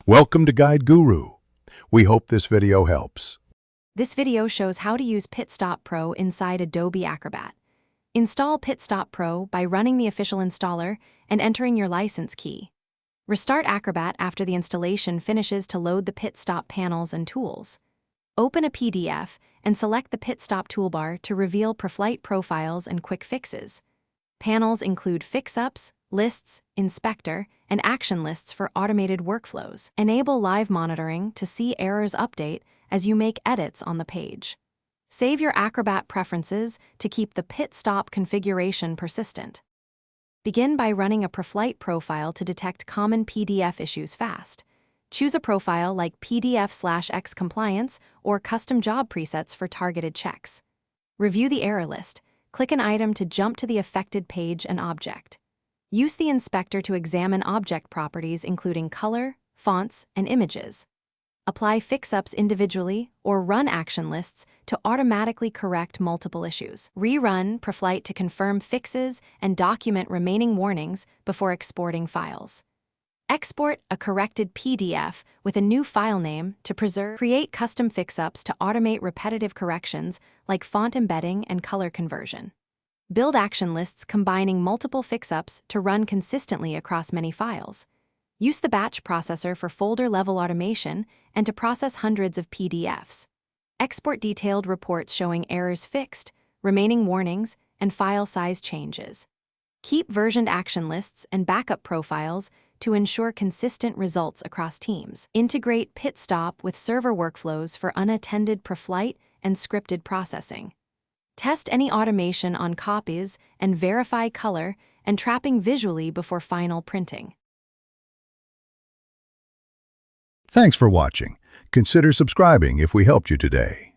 Welcome to Guide Guru. We hope this video helps. This video shows how to use Pitstop Pro inside Adobe Acrobat. Install Pitstop Pro by running the official installer and entering your license key. Restart Acrobat after the installation finishes to load the Pitstop panels and tools. Open a PDF and select the Pitstop toolbar to reveal pre-flight profiles and quick fixes. Panels include fix-ups, lists, inspector, and action lists for automated workflows. Enable live monitoring to see errors update as you make edits on the page. Save your Acrobat preferences to keep the Pitstop configuration persistent. Begin by running a pre-flight profile to detect common PDF issues fast. Choose a profile like PDF/X compliance or custom job presets for targeted checks. Review the error list. Click an item to jump to the affected page and object. Use the inspector to examine object properties including color, fonts, and images. Apply fix-ups individually or run action lists to automatically correct multiple issues. Rerun pre-flight to confirm fixes and document remaining warnings before exporting files. Export a corrected PDF with a new file name to preserve. Create custom fix-ups to automate repetitive corrections like font embedding and color conversion. Build action lists combining multiple fix-ups to run consistently across many files. Use the batch processor for folder-level automation and to process hundreds of PDFs. Export detailed reports showing errors fixed, remaining warnings, and file size changes. Keep versioned action lists and backup profiles to ensure consistent results across teams. Integrate Pitstop with server workflows for unattended pre-flight and scripted processing. Test any automation on copies and verify color and trapping visually before final printing. Thanks for watching. Consider subscribing if we helped you today.